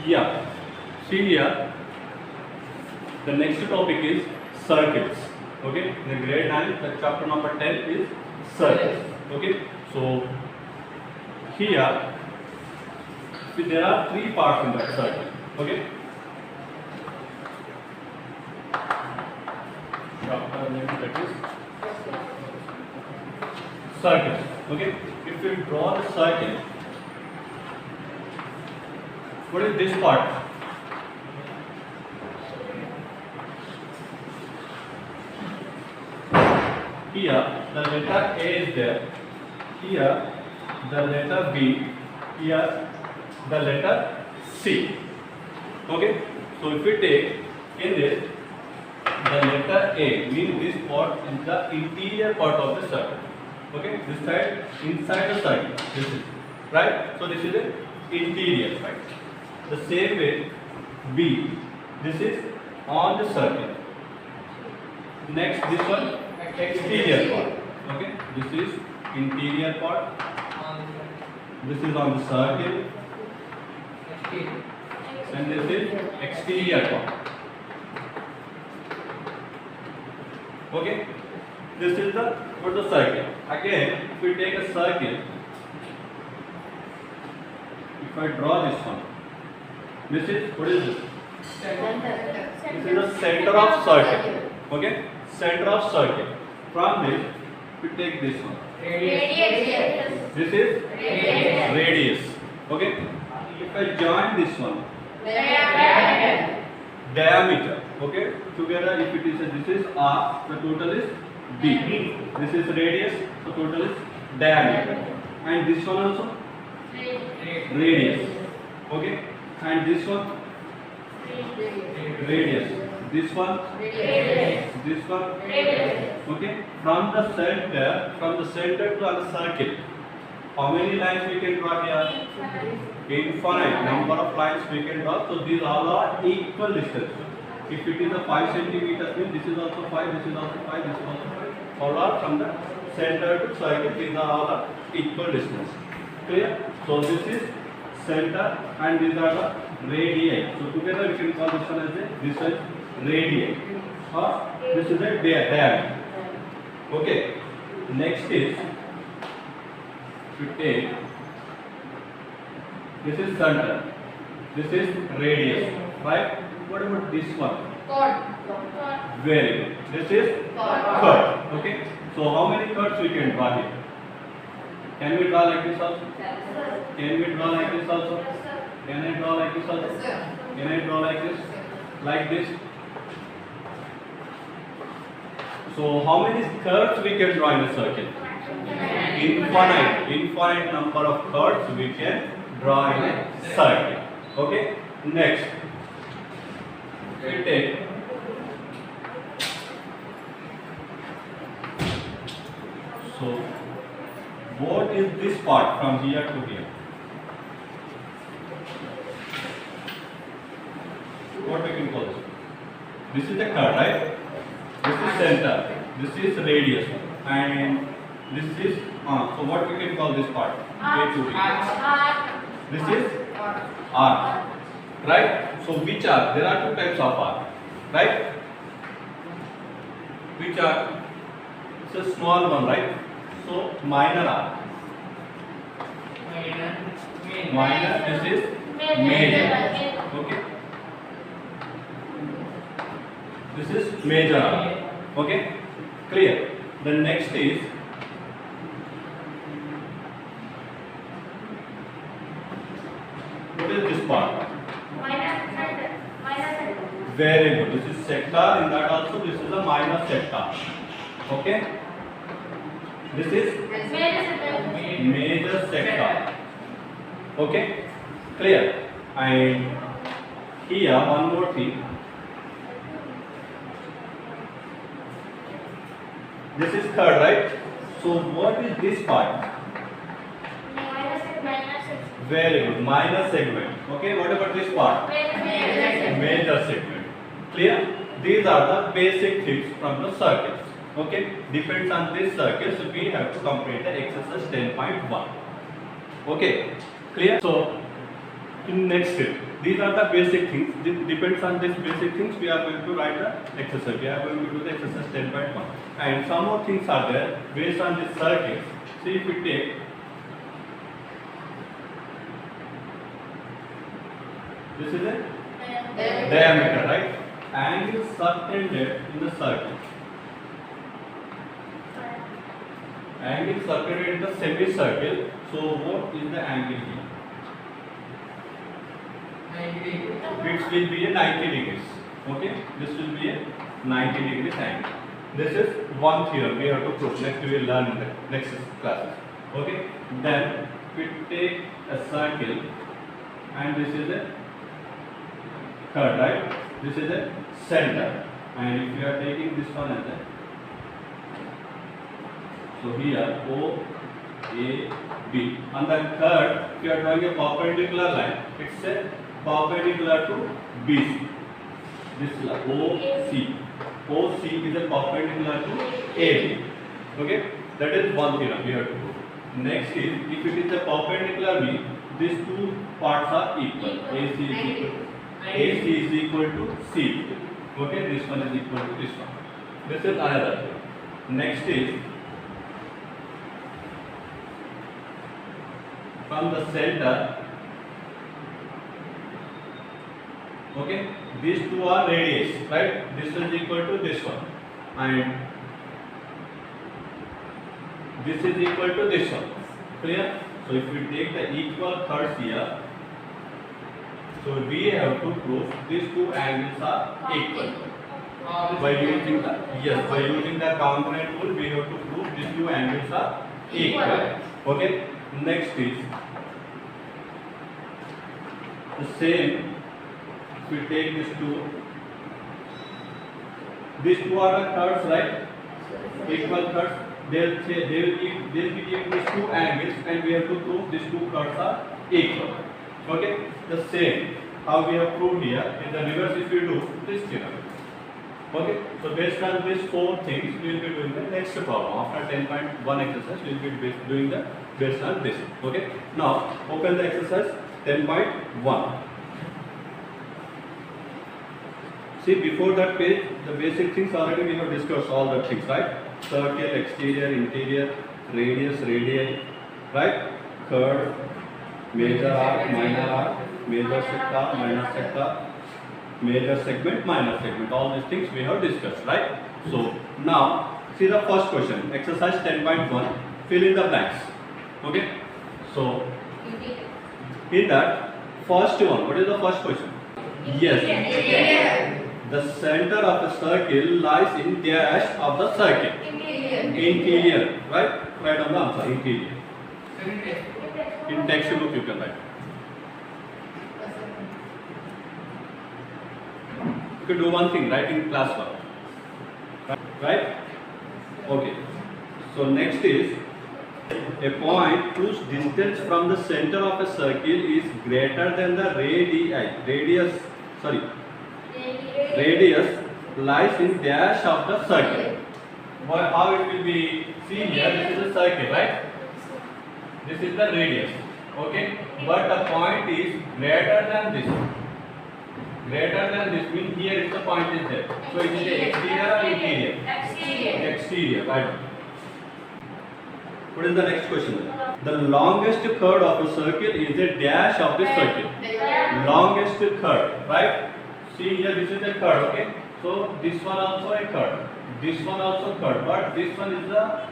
Yeah. See here, the next topic is circuits. Okay, in the grade 9, the chapter number 10 is circuits. Okay, so here there are three parts in that circuit. Okay, chapter name that is circuit. Okay, if you draw the circuit, what is this part? Here the letter A is there, here the letter B, here the letter C. Okay, so if we take in this the letter A means this part is the interior part of the circuit. Okay, this side inside the circuit, this is right. So this is the interior side. The same way B, this is on the circuit. Next this one exterior part. Okay, this is interior part. This is on the circle, and this is exterior part. Okay, this is the for the circle. Again, if we take a circle, if I draw this one, this is what is this? This is the center of circle. Okay, center of circle. From this, we take this one. Radius. This is radius. Okay. If I join this one, diameter. Okay. Together, if it is this is R, the total is D. This is radius, the total is diameter. And this one also radius. Okay. And this one radius. This one this one. Okay. From the center to the circle, how many lines we can draw here? Infinite number of lines we can draw. So these all are equal distance. If it is a 5 centimeters, means this is also 5, this is also 5, this is also 5. All are from the center to circle. These are all equal distance. Clear? So this is center and these are the radii. So together we can call this one as this is radii. Or this is a diameter. Okay. Next is we take this is center. This is radius. Right? What about this one? Very good. This is cut. Okay. So how many cuts we can draw here? Can we draw like this also? Can we draw like this also? Can I draw like this also? Can I draw like this? Like this? So how many curves we can draw in a circle? Infinite number of curves we can draw in a circle. Okay. Next, we take so what is this part from here to here? What we can call this? This is the curve, right? This is center. This is radius, and this is so what we can call this part? A to B. This is arc, right? So which are there are two types of arc, right? Which are it's a small one, right? So minor arc. Minor. This is major. Okay. This is major arc. Okay. Clear. The next is what is this part? Very good. This is sector. In that also, this is a minor sector. Okay. This is major sector. Okay. Clear. And here one more thing. This is third, right? So what is this part? Very good. Minor segment. Okay. What about this part? Major segment. Clear? These are the basic things from the circuits. Okay. Depends on this circuit. So we have to complete the exercise 10.1. Okay. Clear? So in next step. These are the basic things. Depends on these basic things, we are going to write the exercise. We are going to do the exercise 10.1. And some more things are there based on this circuit. See, if we take this is a diameter, right? Angle subtended in the circle. Angle subtended in the semicircle. So what is the angle here? It will be a 90 degrees. Okay, this will be a 90 degrees angle. This is one theorem we have to prove. Next we will learn in the next classes. Okay, then we take a circle and this is a curve, right? This is a center, and if you are taking this one as a, so here O, A, B. On the curve, if you are drawing a perpendicular line, it's a perpendicular to BC. This is OC. OC is a perpendicular to AB. Okay, that is one theorem we have to prove. Next is, if it is a perpendicular B, these two parts are equal. AC is equal to C. Okay, this one is equal to this one. This is another theorem. Next is, from the center, okay, these two are radius, right? This is equal to this one, and this is equal to this one. Clear? So if we take the equal thirds here, so we have to prove these two angles are equal. By using the component rule, we have to prove these two angles are equal. Okay. Next is the same. If we take these two are the thirds, right? Equal thirds. They will be giving these two angles, and we have to prove these two thirds are equal. Okay. The same how we have proved here. In the reverse, if we do this theorem. Okay. So based on these four things, we will be doing the next problem. After 10.1 exercise, we will be doing the based on this. Okay. Now open the exercise 10.1. See, before that page, the basic things already we have discussed all the things, right? Circle, exterior, interior, radius, radii, right? Curve, major arc, minor arc, major sector, minor sector, major segment, minor segment. All these things we have discussed, right? So now see the first question, exercise 10.1. Fill in the blanks. Okay. So in that first one, what is the first question? Yes. The center of the circle lies in dash of the circle. Interior, right? Write on the answer. Interior. In textbook you can write. You can do one thing, write in class work. Right? Okay. So next is a point whose distance from the center of a circle is greater than the radius lies in dash of the circle. How it will be? See here, this is a circle, right? This is the radius. Okay, but the point is greater than this. Greater than this means here is the point is there. So it is the exterior or interior? Exterior, right? What is the next question? The longest chord of a circle is a dash of the circle. Longest chord, right? See here, this is a chord, okay? So this one also a chord. This one also chord, but this one is the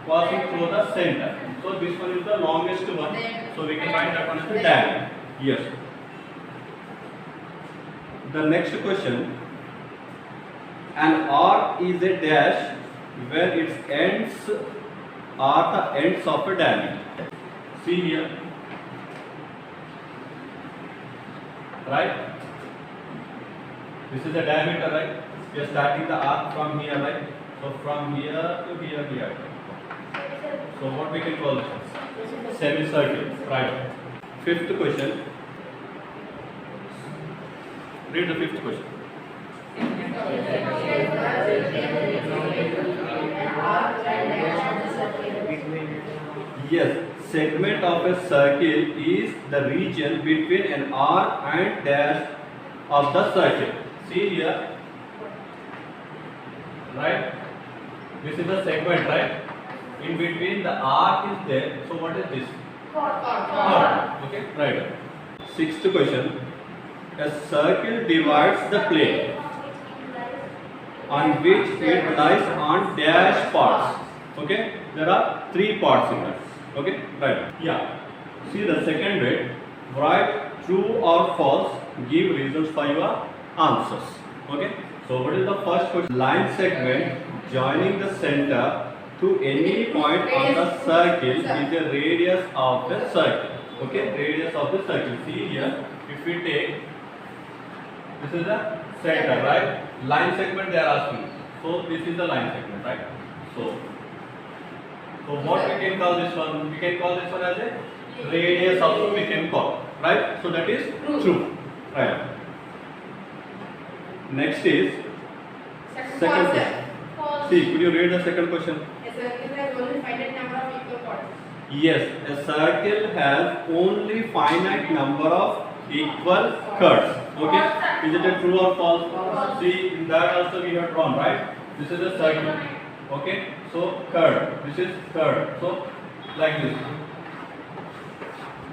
passing through the center. So this one is the longest one. So we can find that one as the diameter. Yes. The next question. An arc is a dash where its ends are the ends of a diameter. See here. Right? This is the diameter, right? We are starting the arc from here, right? So from here to here. So what we can call this? Semicircle, right? Fifth question. Read the fifth question. Yes, segment of a circle is the region between an arc and dash of the circle. See here, right? This is the segment, right? In between the arc is there. So what is this? Chord. Okay, right. Sixth question. A circle divides the plane on which it lies on dash parts. Okay, there are 3 parts in that. Okay, right. Yeah. See the second bit. Write true or false. Give reasons for your answers. Okay. So what is the first question? Line segment joining the center to any point on the circle is the radius of the circle. Okay, radius of the circle. See here, if we take, this is the center, right? Line segment they are asking. So this is the line segment, right? So what we can call this one? We can call this one as a radius also we can call, right? So that is true, right? Next is second question. See, could you read the second question? A circle has only finite number of equal chords. Yes, a circle has only finite number of equal chords. Okay, is it a true or false? False. See, in that also we have drawn, right? This is a circle. Okay, so chord. This is chord. So like this,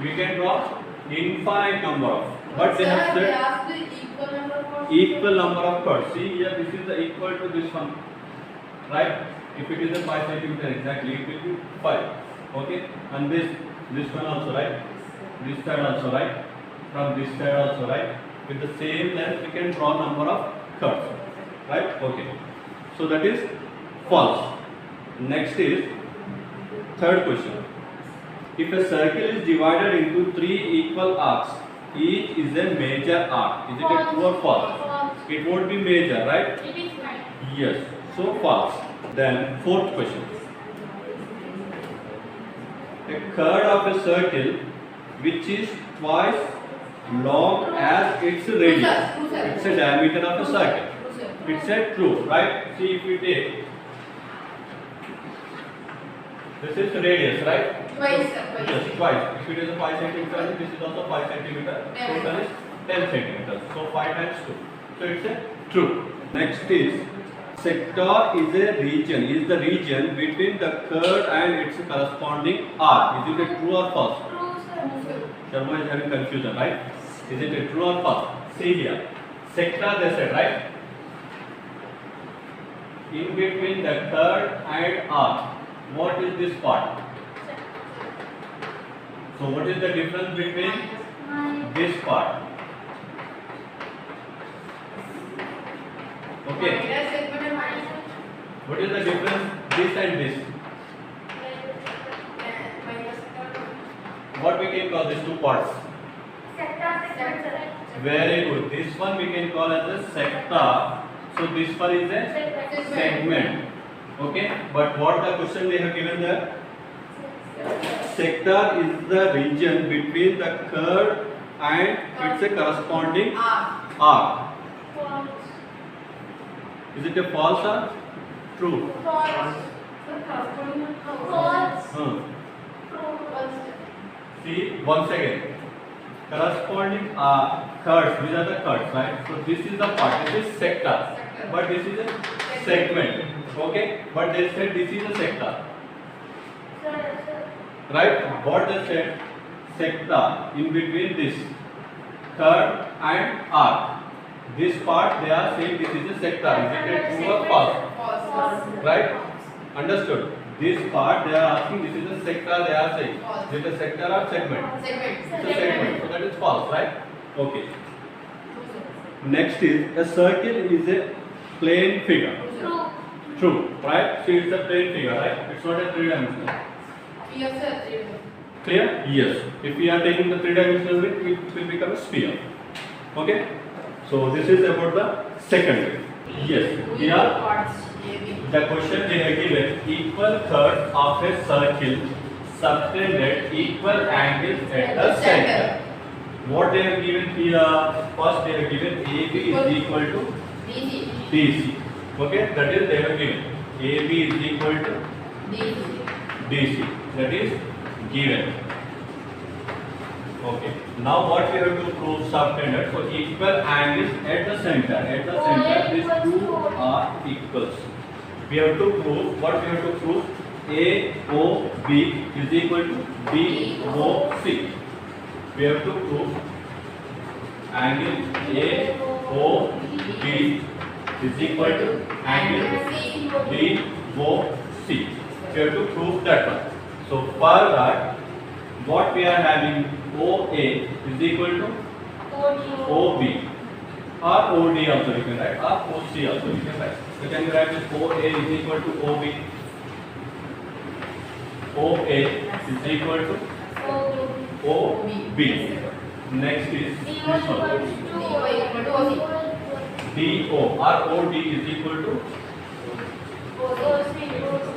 we can draw infinite number of. But they have They said asked the equal number of chords. equal number of chords. See here, this is the equal to this one, right? If it is a 5 centimeter exactly, it will be 5. Okay, and this one also, right? This side also, right? From this side also, right? With the same length, we can draw number of curves, right? Okay, so that is false. Next is third question. If a circle is divided into 3 equal arcs, each is a major arc. Is it a true or false? It won't be major, right? It is right. Yes, so false. Then fourth question. A chord of a circle which is twice long as its radius. True, sir. It's a diameter of a circle. True, sir. It's a true, right? See if we take, this is radius, right? Twice, sir. Yes, twice. If it is a 5 centimeter, this is also 5 centimeter. Total is 10 centimeters. So 5 times 2. So it's a true. Next is sector is a region. Is the region between the chord and its corresponding arc. Is it a true or false? True, sir. Sharma is having confusion, right? Is it a true or false? See here. Sector they said, right? In between the chord and arc. What is this part? So what is the difference between this part? Okay. Minus segment and minus. What is the difference this and this? Minus. What we can call these two parts? Very good. This one we can call as a sector. So this one is a segment. Okay. But what the question they have given there? Sector is the region between the chord and its corresponding arc. Is it a false or true? See, once again, corresponding chords, these are the chords, right? So this is the part, this is sector, but this is a segment, okay? But they said this is a sector, right? What they said, sector in between this chord and arc. This part they are saying this is a sector. Is it a true or false? Right? Understood. This part they are asking this is a sector they are saying. Is it a sector or segment? It's a segment. So that is false, right? Okay. Next is a circle is a plane figure. True, right? So it's a plane figure, right? It's not a three-dimensional. Yes, sir. Clear? Yes. If we are taking the three-dimensional bit, it will become a sphere. Okay? So this is about the second bit. Yes. Here the question they have given equal chords of a circle subtended equal angles at the center. What they have given here? First they have given AB is equal to DC. Okay, that is they have given AB is equal to DC. That is given. Okay. Now what we have to prove subtended? So equal angles at the center. At the center, these two are equals. We have to prove what we have to prove. AOB is equal to BOC. We have to prove angle AOB is equal to angle BOC. We have to prove that one. So for that, what we are having, OA is equal to OB, or OD also you can write, or OC also you can write. So can you write this OA is equal to OB? OA is equal to OB. Next is this one. DO or OD is equal to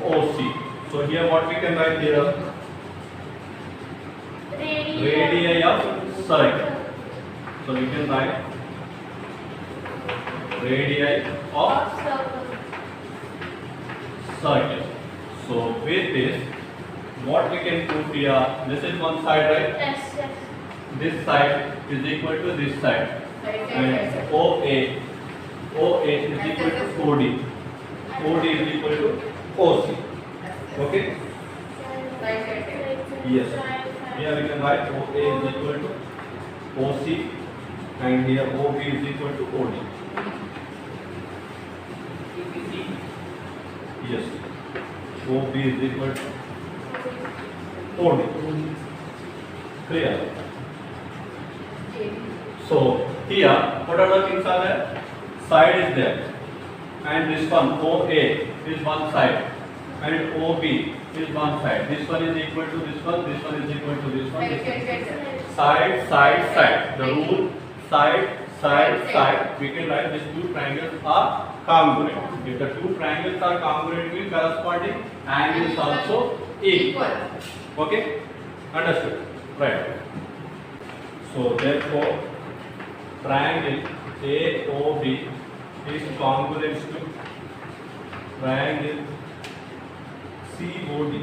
OC. So here what we can write here? Radii of circle. So we can write radii of circle. So with this, what we can prove here? This is one side, right? This side is equal to this side, and OA is equal to OD. OD is equal to OC. Okay? Yes. Here we can write OA is equal to OC, and here OB is equal to OD. Yes. OB is equal to OD. Clear? So here, what are the things are there? Side is there, and this one OA is one side, and OB is one side. This one is equal to this one. This one is equal to this one. Side, side, side. The rule: side, side, side. We can write these two triangles are congruent. If the two triangles are congruent, means corresponding angles also equal. Okay? Understood? Right. So therefore, triangle AOB is congruent to triangle COD.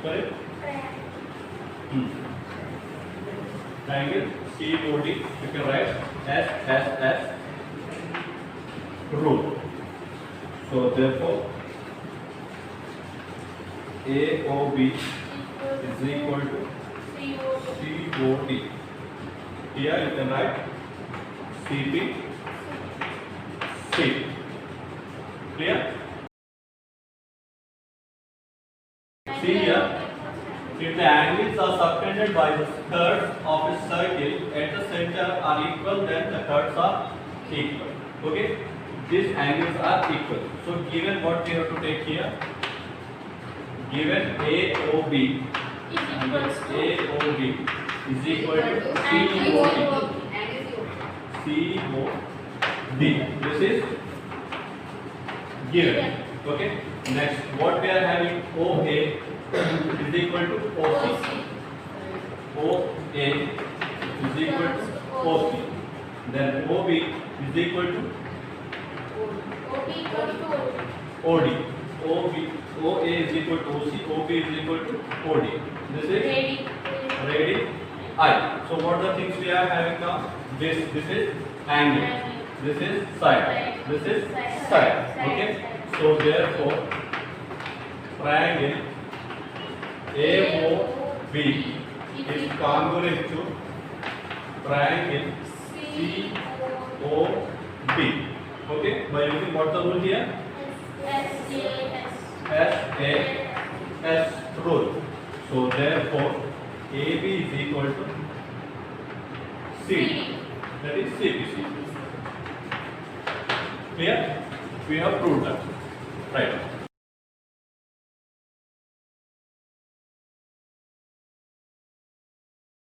Correct? Triangle COD, you can write as rule. So therefore, AOB is equal to COD. Here you can write CP. Clear? See here, if the angles are subtended by the thirds of a circle at the center are equal, then the thirds are equal. Okay? These angles are equal. So given what we have to take here, given AOB, AOB is equal to COD. This is given. Okay. Next, what we are having, OA is equal to OC. OA is equal to OC. Then OB is equal to OD. OA is equal to OC. OB is equal to OD. This is radii. So what are the things we are having now? This is angle. This is side. This is side. Okay. So therefore, triangle AOB is congruent to triangle COB. Okay. By using what the rule here? SAS rule. So therefore, AB is equal to CD. That is CPC. Clear? We have proved that. Right.